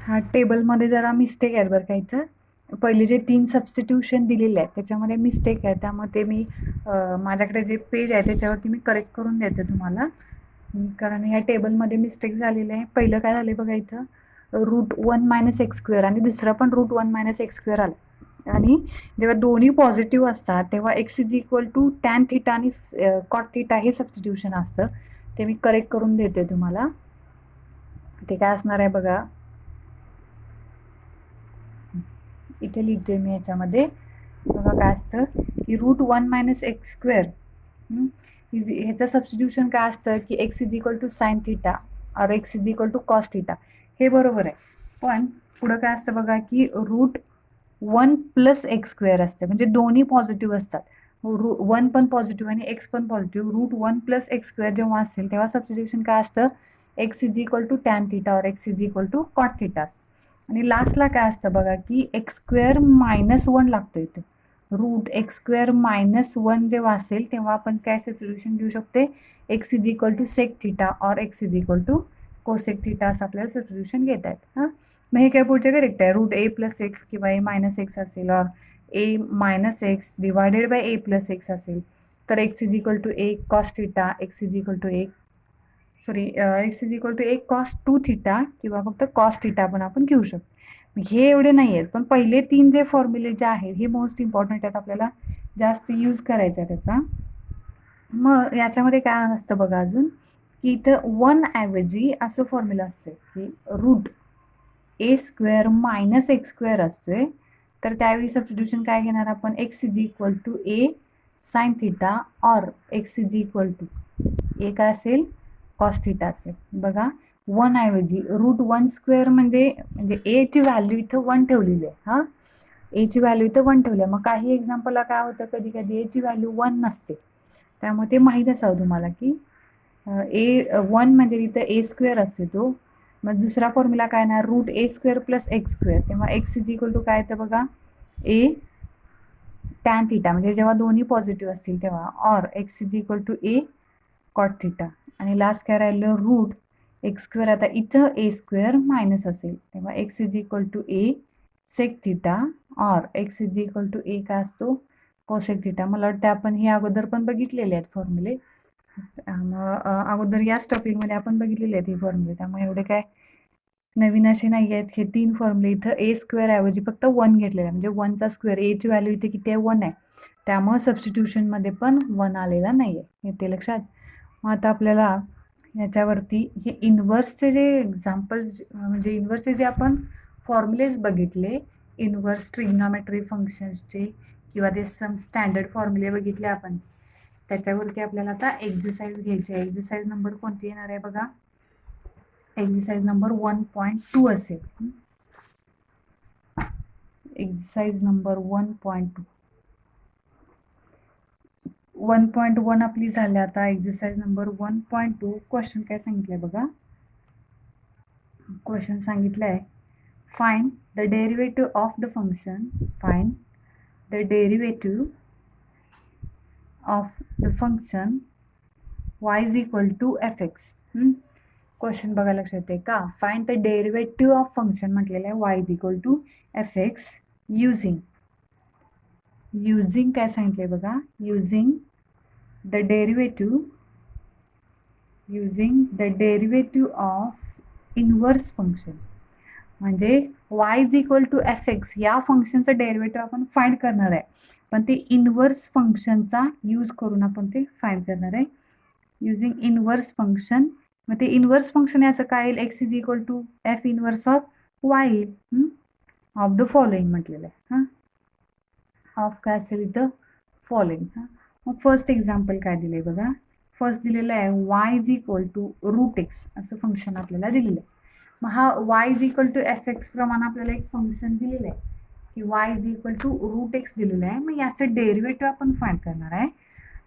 हा टेबलमध्ये जरा मिस्टेक आहेत बरं का इथं. पहिले जे 3 सबस्टिट्यूशन दिलेले आहेत त्याच्यामध्ये मिस्टेक आहे. त्यामध्ये मी माझ्याकडे जे पेज आहे त्याच्यावरती मी करेक्ट करून देते तुम्हाला. कारण ह्या टेबलमध्ये मिस्टेक झालेली आहे. पहिलं काय झालं बघा इथं √1 - आणि दुसरा पण √1 - आला आणि जेव्हा दोन्ही पॉझिटिव्ह असतात तेव्हा x is equal to tan theta आणि कॉट थिटा हे सबस्टिट्यूशन असतं. ते मी करेक्ट करून देते तुम्हाला. ते काय असणार आहे बघा, इथे लिहितोय मी याच्यामध्ये. बघा काय असतं की √1 - ह्याचं सबस्टिट्यूशन काय असतं की x is equal to sine theta और x is equal to cos theta. हे बरोबर आहे. पण पुढं काय असतं बघा की √1 + x² असते. म्हणजे दोन्ही पॉझिटिव्ह असतात. 1 पण पॉझिटिव्ह आणि x पण पॉझिटिव्ह. √1 + x² जेव्हा असेल तेव्हा सबस्टिट्यूशन काय असतं, x is equal to tan theta और x is equal to cot theta. आणि लास्टला काय असतं बघा की x² - 1 लागतो इथे. √x² - 1 जेव्हा असेल तेव्हा आपण काय सबस्टिट्यूशन घेऊ शकते, x is equal to sec theta और x is equal to cosec theta असं आपल्याला सबस्टिट्यूशन घेता येतं. हां, मग हे काय पुढचे करेक्ट आहे. √a + x किंवा a-x असेल और a-x डिवायडेड बाय a+x असेल तर x is equal to a cos theta, x is equal to x is equal to a cos 2 theta किंवा फक्त कॉस थिटा पण आपण घेऊ शकतो. हे एवढे नाही आहेत, पण पहिले 3 जे फॉर्म्युले जे आहेत हे मोस्ट इम्पॉर्टंट आहेत. आपल्याला जास्त यूज करायचा आहे त्याचा. मग याच्यामध्ये काय असतं बघा अजून की इथं 1 ऐवजी असं फॉर्म्युला असतं की √a² - x² असतोय. तर त्यावेळी सबस्टिट्यूशन काय घेणार आपण, x is equal to a sine theta और x is equal to a काय असेल, कॉस थिटा असेल. बघा 1 ऐवजी √1² म्हणजे a ची व्हॅल्यू इथं 1 ठेवलेली आहे. हां, a ची व्हॅल्यू इथं 1 ठेवली आहे. मग काही एक्झाम्पलला काय होतं, कधी कधी a ची व्हॅल्यू 1 नसते. त्यामुळे ते माहीत असावं तुम्हाला की a1 म्हणजे इथं a² असते तो. मग दुसरा फॉर्म्युला काय ना, √a² + x². तेव्हा x इज इक्वल टू काय येतं बघा, a टॅन थिटा म्हणजे जेव्हा दोन्ही पॉझिटिव्ह असतील तेव्हा, और x is equal to a cot theta. आणि लास्ट काय राहिलं, √x². आता इथं a² मायनस असेल तेव्हा x is equal to a sec theta और x is equal to a काय असतो, कोसेक थिटा. मला वाटतं आपण हे अगोदर पण बघितलेले आहेत फॉर्म्युले. अगोदर याच टॉपिकमध्ये आपण बघितलेले आहेत हे फॉर्म्युले. त्यामुळे एवढे काय नवीन असे नाही आहेत. हे 3 फॉर्म्युले इथं a² ऐवजी फक्त 1 घेतलेला आहे. म्हणजे 1चा स्क्वेअर, a ची व्हॅल्यू इथे किती आहे, 1 आहे. त्यामुळे सबस्टिट्यूशनमध्ये पण 1 आलेला नाही आहे. येते लक्षात. मग आता आपल्याला याच्यावरती हे इन्व्हर्सचे जे एक्झाम्पल्स म्हणजे इन्व्हर्सचे जे आपण फॉर्म्युलेज बघितले, इन्व्हर्स ट्रिग्नॉमेट्री फंक्शन्सचे किंवा ते सम स्टँडर्ड फॉर्म्युले बघितले आपण, त्याच्यावरती आपल्याला आता एक्झरसाइज घ्यायची आहे. एक्झरसाइज नंबर कोणती येणार आहे बघा, एक्झरसाइज नंबर 1.2 असेल. Exercise number 1.2. 1.1 आपली झाली. आता एक्झरसाइज नंबर 1.2. क्वेश्चन काय सांगितलंय बघा. क्वेश्चन सांगितलंय, find the derivative of the function, find the derivative of the function y is equal to fx. Question बघा लक्षात येते का, find the derivative of function म्हटलेलं आहे y is equal to fx using काय सांगितलंय बघा, using the derivative of inverse function. म्हणजे y is equal to fx या फंक्शनचं डेरिव्हेटिव्ह आपण फाइंड करणार आहे, पण ते इन्व्हर्स फंक्शनचा यूज करून आपण ते फाइंड करणार आहे. Using inverse function. मग ते इन्व्हर्स फंक्शन याचं काय येईल, x is equal to f inverse of y येईल. ऑफ द फॉलोइंग म्हटलेलं आहे. हां, ऑफ काय असेल इथं, फॉलोइंग. हां, मग फर्स्ट एक्झाम्पल काय दिले बघा. फर्स्ट दिलेलं आहे y is equal to √x असं फंक्शन आपल्याला दिलेलं आहे. मग हा y is equal to fx प्रमाणे आपल्याला एक फंक्शन दिलेलं आहे की y is equal to √x दिलेलं आहे. मग याचं डेरिव्हेटिव्ह आपण फाइंड करणार आहे.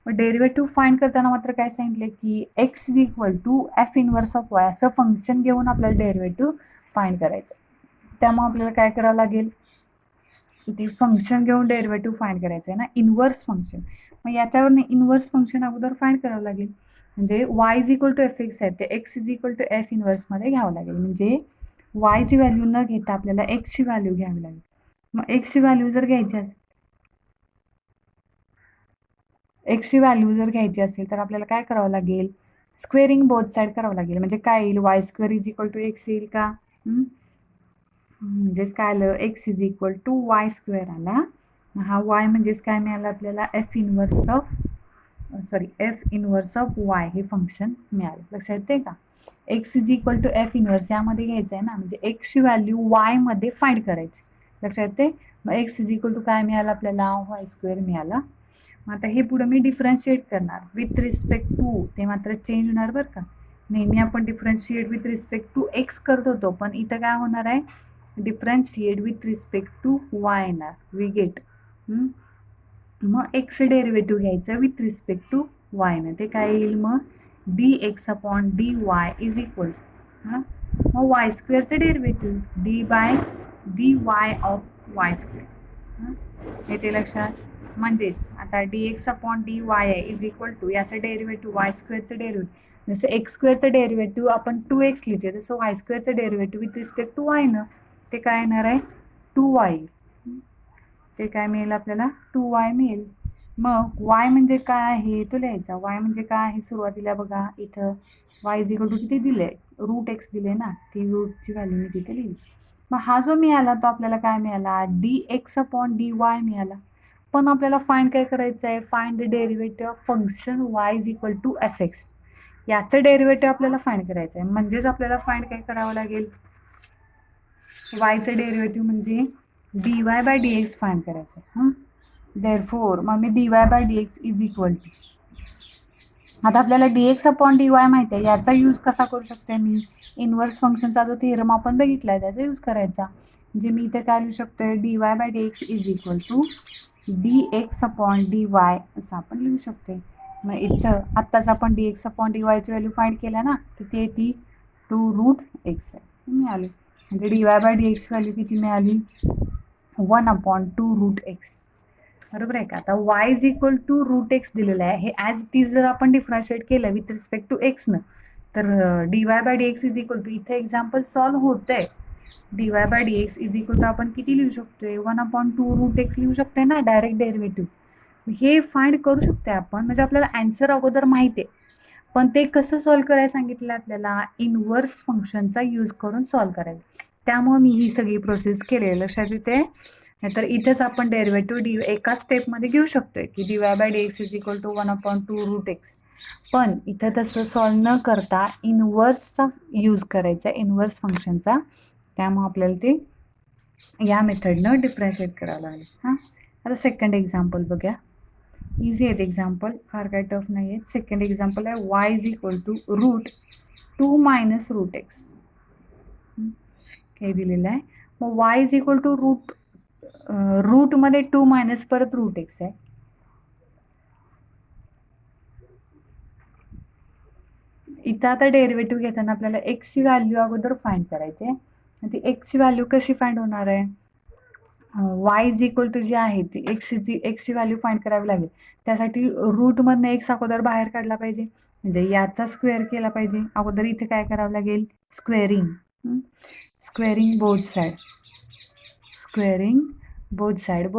मग डेरिव्हेटिव्ह फाइंड करताना मात्र काय सांगितलं की x is equal to f inverse of y असं फंक्शन घेऊन आपल्याला डेरिव्हेटिव्ह फाइंड करायचं. त्यामुळे आपल्याला काय करावं लागेल, ते फंक्शन घेऊन डेरिव्हेटिव्ह फाइंड करायचं आहे ना, इन्व्हर्स फंक्शन. मग याच्यावर इन्व्हर्स फंक्शन अगोदर फाइंड करावं लागेल. म्हणजे y is equal to fx आहे ते x is equal to f इन्व्हर्समध्ये घ्यावं लागेल. म्हणजे वायची व्हॅल्यू न घेता आपल्याला एक्सची व्हॅल्यू घ्यावी लागेल. मग एक्सची व्हॅल्यू जर घ्यायची असेल तर आपल्याला काय करावं लागेल, स्क्वेअरिंग बोथ साईड करावं लागेल. म्हणजे काय येईल, Y square is equal to X येईल का? म्हणजेच काय आलं, X is equal to Y square आला. हा वाय म्हणजेच काय मिळालं आपल्याला, एफ इनवर्स ऑफ वाय हे फंक्शन मिळालं. लक्षात येते का? X is equal to F inverse यामध्ये घ्यायचं आहे ना, म्हणजे एक्सची व्हॅल्यू वाय मध्ये फाइंड करायची. लक्षात येते? मग एक्स इज इक्वल टू काय मिळालं आपल्याला, वाय स्क्वेअर मिळाला. मग आता हे पुढे मी डिफरन्शिएट करणार विथ रिस्पेक्ट टू, ते मात्र चेंज होणार बरं का. नेहमी आपण differentiate with respect to X करत होतो, पण इथं काय होणार आहे, differentiate with respect to Y येणार. We get. मग एक्सचं डेरिव्हेटिव्ह घ्यायचं विथ रिस्पेक्ट टू वायनं, ते काय येईल मग, D x upon D Y is equal मग वाय स्क्वेअरचं derivative D Y of Y square. येते लक्षात? म्हणजेच आता D x upon D Y आहे इज इक्वल टू याचं डेरिव्हेटिव्ह वाय स्क्वेअरचं डेरिव्हेटिव्ह. जसं एक्स स्क्वेअरचं डेरिव्हेटिव्ह आपण 2x लिहितो, तसं वाय स्क्वेअरचं डेरिव्हेटिव्ह विथ रिस्पेक्ट टू वायनं ते काय येणार आहे, 2y. ते काय मिळेल आपल्याला, 2y मिळेल. मग y म्हणजे काय आहे तो लिहायचा. y म्हणजे काय आहे, सुरुवातीला बघा इथं y इज इक्वल टू किती दिले, √x दिले ना, ती रूटची व्हॅल्यू मी तिथे लिहिली. मग हा जो मिळाला तो आपल्याला काय मिळाला, dx अपॉन dy मिळाला. पण आपल्याला फाइंड काय करायचं आहे, find the derivative of function y is equal to fx. याचं डेरिव्हेटिव्ह आपल्याला फाइंड करायचं आहे. म्हणजेच आपल्याला फाइंड काय करावं लागेल, वायचं डेरिव्हेटिव्ह म्हणजे dy बाय dx फाइंड करायचं आहे. देअरफोर मग मी dy by dx is equal to, आता आपल्याला dx अपॉन dy माहिती आहे, याचा यूज कसा करू शकते मी, इनवर्स फंक्शनचा जो थिअरम आपण बघितला आहे त्याचा यूज करायचा. म्हणजे मी इथे काय लिहू शकतोय, dy by dx is equal to dx upon dy असं आपण लिहू शकतो. मग इथं आत्ताच आपण dx अपॉन dy ची व्हॅल्यू फाइंड केल्या ना, किती आहे ती 2√x आहे मिळाली. म्हणजे dy बाय dx व्हॅल्यू किती मिळाली, 1/2√x. बरोबर आहे का. आता y is equal to √x दिलेलं आहे, हे ॲज इट इज जर आपण डिफरन्शिएट केलं विथ रिस्पेक्ट टू एक्सनं, तर dy by dx is equal to, इथे एक्झाम्पल सॉल्व्ह होतंय, dy by dx is equal to आपण किती लिहू शकतोय, 1/2√x लिहू शकतोय ना, डायरेक्ट डेरिव्हेटिव्ह. हे फाइंड करू शकते आपण, म्हणजे आपल्याला आन्सर अगोदर माहिती आहे, पण ते कसं सॉल्व्ह करायला सांगितलं आपल्याला, इनवर्स फंक्शनचा यूज करून सॉल्व्ह करायला. त्यामुळे मी ही सगळी प्रोसेस केली. लक्षात येते? नाहीतर इथेच आपण डेरिव्हेटिव्ह एका स्टेपमध्ये घेऊ शकतोय की dy by dx is equal to 1/2√x. पण इथं तसं सॉल्व्ह न करता इनवर्सचा यूज करायचा, इनवर्स फंक्शनचा. त्यामुळे आपल्याला ते या मेथडनं डिफरन्शिएट करावं लागेल. आता सेकंड एक्झाम्पल बघूया. इझी आहेत एक्झाम्पल, फार काय टफ नाही आहेत. सेकंड एक्झाम्पल आहे y is equal to √2 minus √x. काय दिलेलं आहे, मग y इज इक्वल टू रूटमध्ये 2 मायनस परत √x आहे. इथं आता डेरिव्हेटिव्ह घेताना आपल्याला एक्सची व्हॅल्यू अगोदर फाइंड करायची आहे. ती एक्सची व्हॅल्यू कशी फाइंड होणार आहे, y इज इक्वल टू जी आहे ती एक्सची व्हॅल्यू फाइंड करावी लागेल. त्यासाठी रूटमधनं एक्स अगोदर बाहेर काढला पाहिजे, म्हणजे याचा स्क्वेअर केला पाहिजे. अगोदर इथे काय करावं लागेल, स्क्वेअरिंग बोथ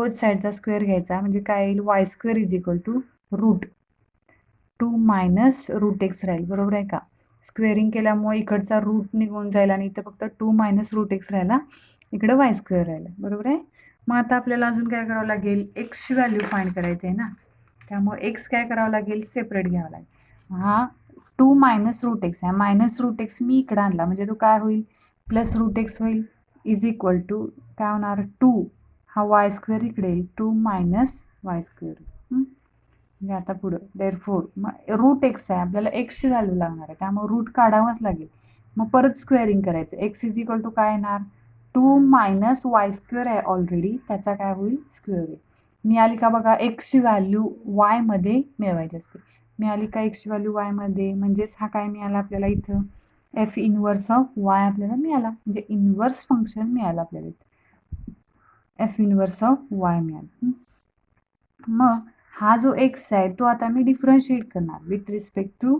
साईडचा स्क्वेअर घ्यायचा. म्हणजे काय येईल, Y square is equal to √2 minus √x राहील. बरोबर आहे का. स्क्वेअरिंग केल्यामुळे इकडचा रूट निघून जाईल आणि इथं फक्त 2 मायनस √x राहिला, इकडं वाय स्क्वेअर राहिला. बरोबर आहे. मग आता आपल्याला अजून काय करावं लागेल, एक्सची व्हॅल्यू फाइंड करायची आहे ना, त्यामुळे एक्स काय करावं लागेल, सेपरेट घ्यावा लागेल. हा 2 मायनस √x आहे, मायनस √x मी इकडं आणला म्हणजे तो काय होईल, प्लस √x होईल, इज इक्वल टू काय होणार, 2 हा वाय स्क्वेअर इकडे येईल, 2 मायनस वाय स्क्वेअर. म्हणजे आता पुढं देअरफोर मग √x आहे, आपल्याला एक्सची व्हॅल्यू लागणार आहे, त्यामुळे रूट काढावंच लागेल. मग परत स्क्वेअरिंग करायचं, एक्स इज इक्वल टू काय येणार, 2 मायनस वाय स्क्वेअर आहे ऑलरेडी, त्याचा काय होईल, स्क्वेअर होईल. मिळाली का बघा, एक्सची व्हॅल्यू वायमध्ये मिळवायची असते. मिळाली का एक्सची व्हॅल्यू वायमध्ये, म्हणजेच हा काय मिळाला आपल्याला इथं, एफ इनवर्स ऑफ वाय आपल्याला मिळाला. म्हणजे इनवर्स फंक्शन मिळालं आपल्याला इथं, एफ इनवर्स ऑफ वाय मिळालं. मग हा जो एक्स आहे तो आता मी डिफरन्शिएट करणार विथ रिस्पेक्ट टू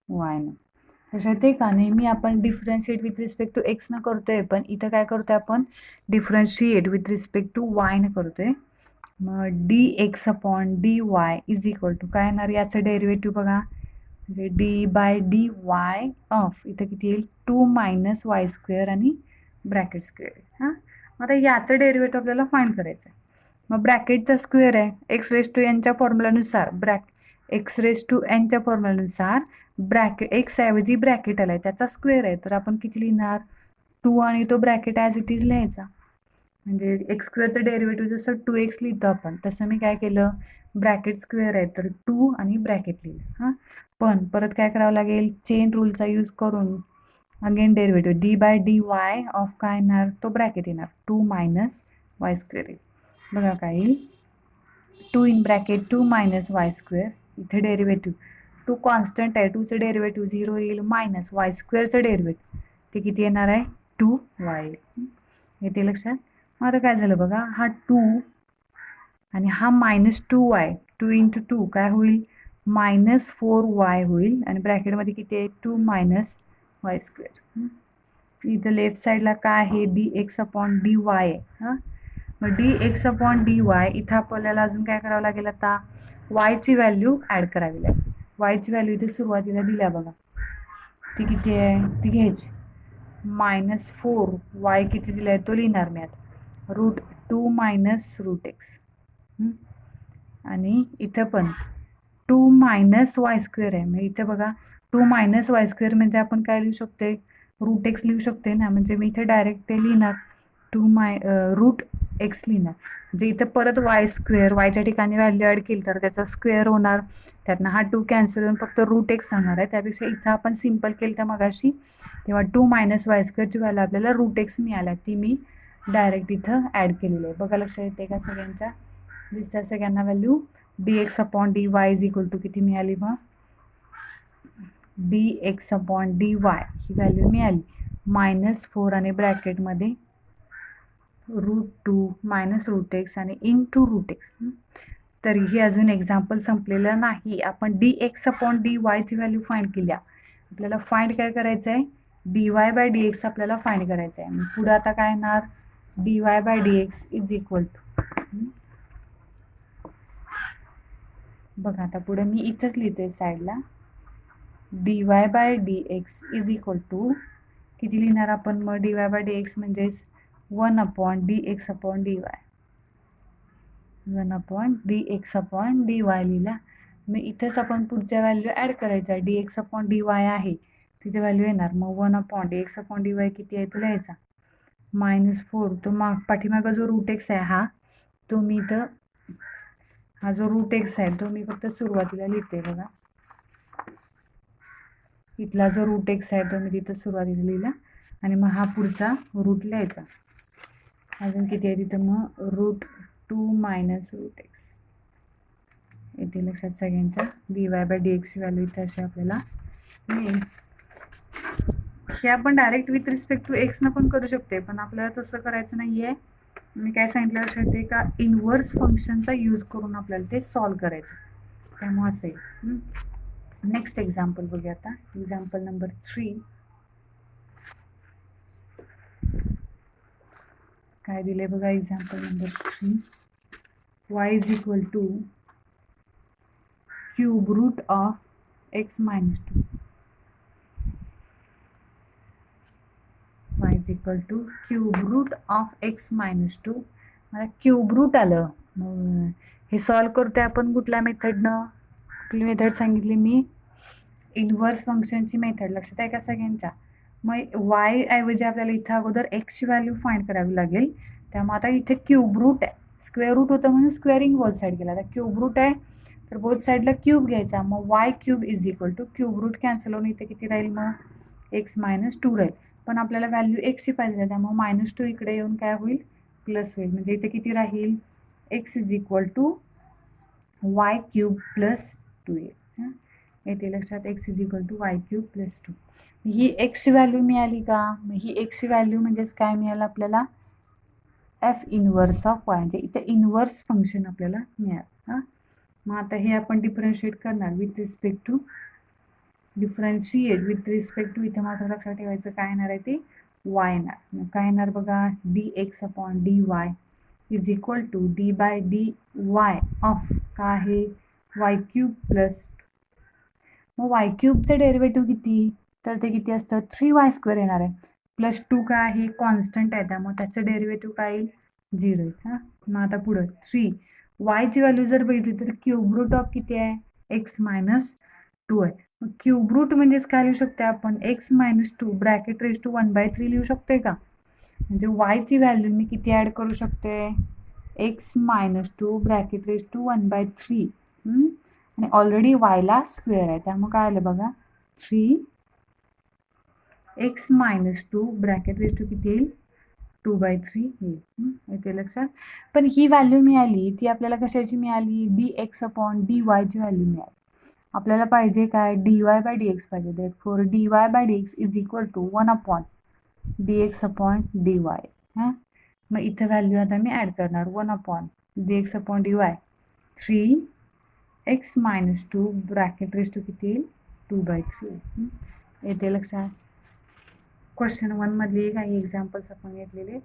वायनं. लक्षात आहे का? नेहमी आपण differentiate with respect to X न करतोय, पण इथं काय करतोय आपण differentiate with respect to Y न करतोय. मग D x upon D Y is equal to काय येणार, याचं डेरिव्हेटिव्ह बघा, म्हणजे D by D Y of इथं किती येईल 2 मायनस वाय स्क्वेअर आणि ब्रॅकेट स्क्वेअर. हां, मग आता याचं डेरिव्हेटिव्ह आपल्याला फाइंड करायचं आहे. मग ब्रॅकेटचा स्क्वेअर आहे, एक्स रेस टू एनच्या फॉर्म्युलानुसार एक्स रेस टू एनच्या फॉर्म्युलानुसार ब्रॅकेट एक्स ऐवजी ब्रॅकेट आलाय त्याचा स्क्वेअर आहे, तर आपण किती लिहिणार 2 आणि तो ब्रॅकेट ॲज इट इज लिहायचा. म्हणजे एक्स स्क्वेअरचं डेरिव्हेटिव्ह जसं 2x लिहितो आपण, तसं मी काय केलं ब्रॅकेट स्क्वेअर आहे तर 2 आणि ब्रॅकेट लिहिलं. हां, पण परत काय करावं लागेल, चेन रूलचा यूज करून again derivative D by D Y of काय येणार, तो ब्रॅकेट येणार 2 मायनस वाय स्क्वेअर येईल. बघा काय येईल 2 in bracket 2 minus Y square, इथे डेरिव्हेटिव्ह 2 कॉन्स्टंट आहे, 2चं डेरिव्हेटिव्ह 0 येईल, मायनस वाय स्क्वेअरचं डेरिव्हेटिव्ह ते किती येणार आहे 2y येईल. येते लक्षात? मग आता काय झालं बघा, हा 2 आणि हा -2y 2 इंटू 2 काय होईल -4y होईल आणि ब्रॅकेटमध्ये किती आहे 2 मायनस वाय स्क्वेअर. इथं लेफ्ट साईडला काय आहे D x upon D Y आहे. हां, मग D x upon D Y इथं आपल्याला अजून काय करावं लागेल, आता वायची व्हॅल्यू ॲड करावी लागेल. वायची व्हॅल्यू इथे सुरुवातीला दिल्या बघा, ती किती आहे ती घ्यायची -4 वाय किती दिला आहे तो लिहिणार मी आता √2 मायनस √x. आणि इथं पण 2 मायनस वाय स्क्वेअर आहे, मग इथं बघा 2 मायनस वाय स्क्वेअर म्हणजे आपण काय लिहू शकते √x लिहू शकते ना, म्हणजे मी इथे डायरेक्ट ते लिहिणार √x लिहिणार. म्हणजे इथं परत वाय स्क्वेअर वायच्या ठिकाणी व्हॅल्यू ॲड केली तर त्याचा स्क्वेअर होणार, त्यातनं हा 2 कॅन्सल होऊन फक्त √x राहणार आहे. त्यापेक्षा इथं आपण सिम्पल केलं तर मगाशी, तेव्हा 2 मायनस वाय स्क्वेअरची व्हॅल्यू आपल्याला √x मिळाला, ती मी डायरेक्ट इथं ॲड केलेली आहे. बघा लक्षात येते का सगळ्यांच्या, दिसतात सगळ्यांना value D x upon D Y is equal to किती मिळाली, मग D x upon D Y ही व्हॅल्यू मिळाली -4 आणि ब्रॅकेटमध्ये √2 मायनस √x आणि इंटू √x. तरीही अजून एक्झाम्पल संपलेलं नाही. आपण डी एक्स अपॉन डी वायची व्हॅल्यू फाइंड केल्या, आपल्याला फाइंड काय करायचं आहे D Y by D X आपल्याला फाइंड करायचं आहे. पुढं आता काय येणार D Y by D x is equal to, बघा आता पुढे मी इथंच लिहिते साईडला d Y by D x is equal to किती लिहिणार आपण, मग d Y by D x म्हणजेच 1 upon d x upon D y, 1 upon d x upon D y लिहिला. मग इथंच आपण पुढच्या व्हॅल्यू ॲड करायच्या, d x upon D Y आहे तिथे व्हॅल्यू येणार, मग 1 upon d x upon D y किती आहे तो लिहायचा -4, तो पाठीमागं जो √x आहे हा तो मी इथं, हा जो √x आहे तो मी फक्त सुरुवातीला लिहिते बघा, इथला जो √x आहे तो मी तिथं सुरुवातीला लिहिला आणि मग हा पुढचा रूट लिहायचा. अजून किती आहे तिथं मग √2 मायनस √x येते लक्षात सगळ्यांच्या. डी वाय बाय डी एक्सची व्हॅल्यू इथे अशी आपल्याला मिळेल. हे आपण डायरेक्ट विथ रिस्पेक्ट टू एक्सनं पण करू शकते, पण आपल्याला तसं करायचं नाही आहे. मी काय सांगितलं लक्षात येते का, इनव्हर्स फंक्शनचा यूज करून आपल्याला ते सॉल्व करायचं, त्यामुळे असेल. नेक्स्ट एक्झाम्पल बघूया आता, एक्झाम्पल नंबर 3. काय दिले बघा example number 3, y is equal to cube root of x minus 2, y is equal to cube root of x minus 2. मला क्यूब रूट आलं, मग हे सॉल्व करतोय आपण कुठल्या मेथडनं, कुठली मेथड सांगितली मी, इनव्हर्स फंक्शनची मेथड. लक्षात आहे का सगळ्यांच्या. मग वाय ऐवजी आपल्याला इथं अगोदर एक्सची व्हॅल्यू फाइंड करावी लागेल, त्यामुळे आता इथे क्यूब रूट आहे, स्क्वेअर रूट होतं म्हणून स्क्वेअरिंग बोथ साईड केला, आता क्यूब रूट आहे तर बोथ साईडला क्यूब घ्यायचा, मग y cube is equal to cube root cancel होऊन इथे किती राहील मग एक्स मायनस 2 राहील, पण आपल्याला व्हॅल्यू एक्सची पाहिजे त्यामुळे -2 इकडे येऊन काय होईल प्लस होईल, म्हणजे इथे किती राहील X is equal to Y cube plus 2 येईल. येते लक्षात, X is equal to Y cube plus 2. ही एक्सची व्हॅल्यू मिळाली का, मग ही एक्सची व्हॅल्यू म्हणजेच काय मिळालं आपल्याला एफ इनव्हर्स ऑफ वाय, म्हणजे इथे इनव्हर्स फंक्शन आपल्याला मिळालं. हां, मग आता हे आपण डिफरन्शिएट करणार with respect to differentiate with respect to, इथे मात्र लक्षात ठेवायचं काय येणार आहे ते वाय येणार. मग काय येणार बघा, d x upon D Y is equal to d by D Y of काय आहे वाय क्यूब प्लस. मग वाय क्यूबचं डेरिव्हेटिव्ह किती, तर ते किती असतं 3y² येणार आहे. प्लस 2 काय आहे कॉन्स्टंट आहे, त्यामुळे त्याचं डेरिव्हेटिव्ह काय येईल 0 येईल. हां मग आता पुढं 3 वायची व्हॅल्यू जर बघितली तर क्यूब रूट ऑफ किती आहे x मायनस 2 आहे. मग क्यूब रूट म्हणजेच काय लिहू शकतो आपण x minus 2 bracket raise to 1/3 लिहू शकते का. म्हणजे वायची व्हॅल्यू मी किती ॲड करू शकते x minus 2 bracket raise to 1/3 आणि ऑलरेडी वायला स्क्वेअर आहे, त्यामुळे काय आलं बघा 3x minus 2 bracket raise to किती येईल 2/3 येईल. येते लक्षात. पण ही व्हॅल्यू मिळाली ती आपल्याला कशाची मिळाली, dx अपॉन dy ची व्हॅल्यू मिळाली. आपल्याला पाहिजे काय dy बाय dx पाहिजे. Therefore dy by dx is equal to 1 upon dx upon dy. हां मग इथं व्हॅल्यू आता मी ॲड करणार 1 upon dx upon dy 3x minus 2 bracket raise to किती येईल 2/3. येते लक्षात. क्वेश्चन 1 मधले काही एक्झाम्पल्स आपण घेतलेले.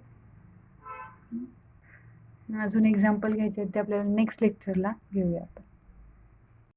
अजून एक्झाम्पल घ्यायचे आहेत ते आपल्याला नेक्स्ट लेक्चरला घेऊया आपण.